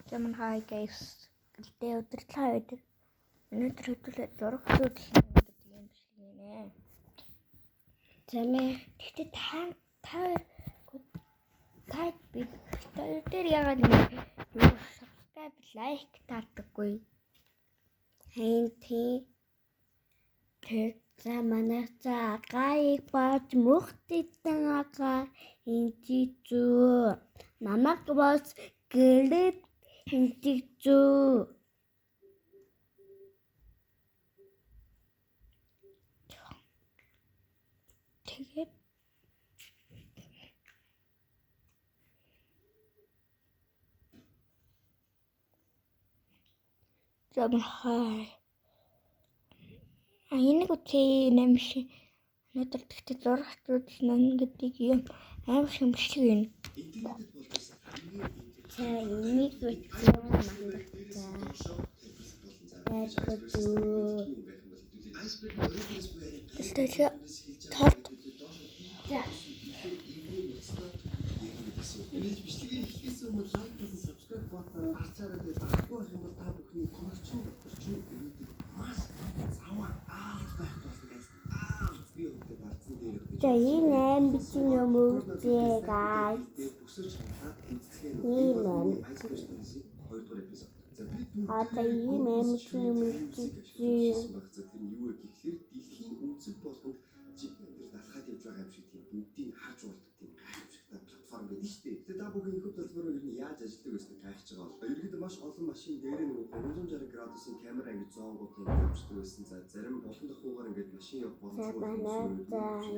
Jamen hi guys. Гэдэг өдөрлөө өдөр. Өнөөдөр хөдөлгөөд зураг хөдөлгөөн гэдэг юм биш гинэ. Замээ. Тэгтээ та бид тэр ягаад нэг subscribe like таадаггүй. Тэг за манай за гайг бааж мөхтитэн агаа инжи зүү. Намаг бас гэрэл инжи зүү. Тэгээд Jamen hi. Энийг үгүй нэмш. Өнөөдөр тэгтээ зураг хөдөлгөөн гэдэг юм амар шимшиг юм. За энийг үгүй мандагцаа. Тэгээд тарт. За. Энийг бичлэгийг хийхээс өмнө лайк болон subscribe бутан арчаараа дээр баггүй байх юм бол та бүхний комментчин дотор маш цаваа байх болно. Би өөртөө гарцсан дээр. За энэ 8 бичиг юм үзье guys. Энэ 2 дугаар эпизод. За би ийм 8 бичиг юм үзье. Тэр юу вэ гэхээр дэлхийн үндэс болгонд жинхэнэ далхаад явж байгаа юм шиг тийм бүгдийг харж болдог тийм гайхамшигтай платформ гэдэг шүү дээ. Тэгээд та бүхэн их платформыг ер нь яаж ажилладаг вэ гэж гайхаж байгаа бол ерөнхийдөө маш олон машин дээр нэг 360 градусын камера ингэж зонгууд явуулдаг байсан. За зарим болон дахуугаар ингэж машин явах боломжтой байсан.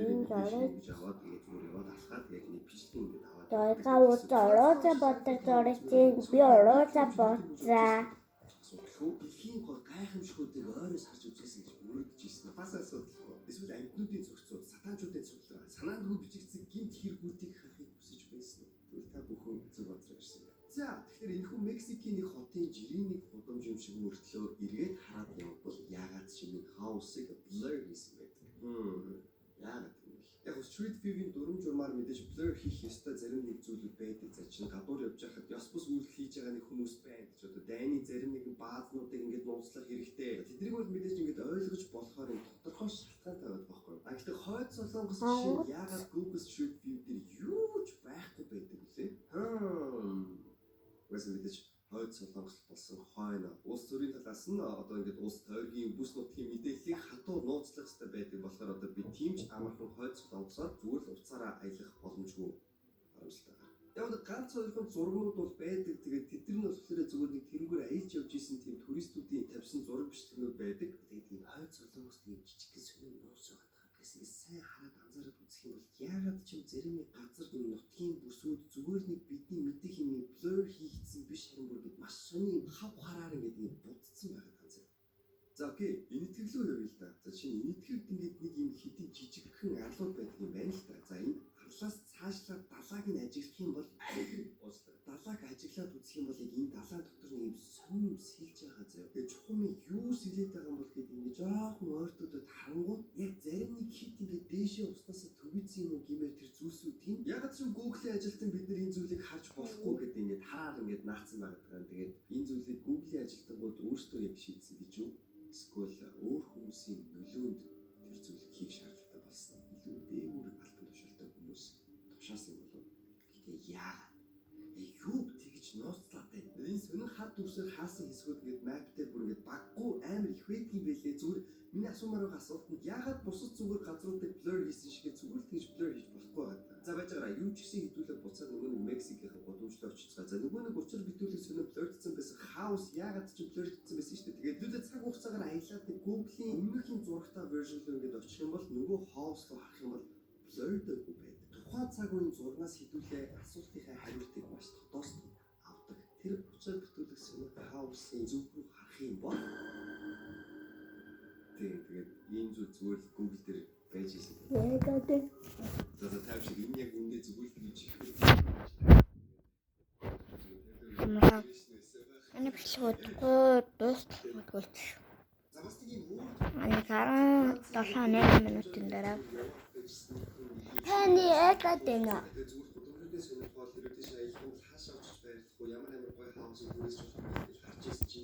Энэ гэж аваад ингэж зүгээр яваад алхаад яг нэг бичлэг ингэж аваад. Дайгаа уураа боддог зоригчийн би орооса боцаа. Дэлхийн гайхамшигуудыг ойроос харж үзсэн гэж мөрөдөж ирсэн. Бас асуудал. Эсвэл амьтнуудын зохицууд, сатанчуудын цуглаа, санаандгүй бичигдсэн гинт хэрэгүүдийг харахыг хүсэж байсан. Тэгвэл та бүхэн зөв бодлоо ирсэн. За, тэгэхээр энэхүү Мексикийн нэг хотын жирийн нэг гудамж юм шиг мөртлөө эргээд хараад явбал яагаад шинэ хаусыг blur хийсэн бэ? Яагаад юм бэ? Яг street view-ийн дүрм журмаар мэдээж blur хийх ёстой зарим нэг зүйлүүд байдаг. За чинь гадуур явж байхад ёс бус үйлдэл хийж байгаа нэг хүмүүс байна гэж одоо дайны зарим нэгэн баазнуудыг ингээд нууцлах хэрэгтэй. Тэднийг бол мэдээж ингээд ойлгож болохоор тодорхой шалтгаантай байдаг байхгүй юу? Гэхдээ хойд солонгос жишээ яагаад Google Street View дээр юу ч байхгүй байдаг үлээ? Үгүй мэдээж хойд солонгос болсон хойно улс төрийн талаас нь одоо ингээд улс тойргийн бүс нутгийн мэдээллийг хатуу нууцлах хэрэгтэй байдаг болохоор одоо би тийм ч амархан хойд солонгосоор зүгээр л уцаараа аялах боломжгүй харамсалтай. Яг л ганц хоёрын зургууд бол байдаг. Тэгээд тэд нар нь болохоор зүгээр нэг тэрнгүүр аялж явж исэн тийм туристуудын тавьсан зураг бичлэгнүүд байдаг. Тэгээд тийм хойд солонгос тийм жижиг сонин нууц байгаа гэсэн сайн хараад анзаараад үзэх юм бол яагаад ч юм зарим нэг газар нэг нутгийн бүсүүд зүгээр нэг бидний мэдих юм blur хийгдсэн биш юм бүр бид маш сонин хав хараар ингээд будцсан байгаад ганцаа. За окей, энэтхэглүү явъя л да. За чинь энэтхэгт ингээд нэг юм хитэн жижигхэн арлууд байдаг юм байна л да. За энэ арлаас цаашлаад далааг нь ажиглах юм бол далааг ажиглаад үзэх юм бол энэ далайн дотор нэг юм сонин сэлж байгаа зав. Тэгээ чухам юу сэлээд байгаа юм бол гэдэг ингээд жоохон ойртуудад харангуут яг зарим нэг хит ингээд дээшээ уснаас төвийцсэн юм гэмээр тэр зүйлсүүдийн ягаад ч Google-ийн ажилтан бид нар энэ зүйлийг харж болохгүй гэдэг ингээд хараар ингээд наацсан байгаа. Тэгээд энэ зүйлийг Google-ийн ажилтнууд өөрсдөө яг шийдсэн гэж юу? Эсвэл өөр хүмүүсийн нөлөөнд тэр зүйлийг хийх шаардлагатай болсон. Илүү дээгүүр алтан тушаалтай хүмүүс тушаасан юм болов. Гэхдээ яагаад? Юу тэгж нууцлаад байна? Энэ сонин хад дүрсээр хаасан хэсгүүд ингээд map дээр бүр ингээд баггүй амар их байдаг юм байлээ. Зүгээр миний асуумаар байгаа асуулт нь яагаад бусад зүгээр газруудыг blur хийсэн шиг зүгээр тэгж blur хийж болохгүй байгаа. За байж байгаа юу ч гэсэн хэдүүлээ буцаад нөгөө нэг Мексикийн гудамжлоо очицгаа. За нөгөө нэг учир битүүлэг сонир blurдсан байсан хаус яагаад ч blurдсан байсан шүү дээ. Тэгээд лүдэ цаг хугацаагаар аялаад нэг Google-ийн өмнөхийн зурагтай version руу ингээд очих юм бол нөгөө хаус руу харах юм бол blurдаггүй байдаг. Тухайн цаг үеийн зурнаас хэдүүлээ асуултынхаа хариултыг маш тодорхой авдаг. Тэр учир битүүлэг сонир хаусын зөв рүү харах юм бол тэгээд энэ зүйл зүгээр л Google дээр байж ирсэн. Яагаад? За тавьж энэ яг үндэ зүгээр л гэж хэлэх. Аны бичлэгүүд дуустал. Ани 17 8 минутын дараа. Таны яагаад гэнэ? хамгийн сонирхол хэрэг тийш аялах хаашаа очиж байрлах уу ямар гоё хаусыг хүрээс болох гэж харж ирсэн чи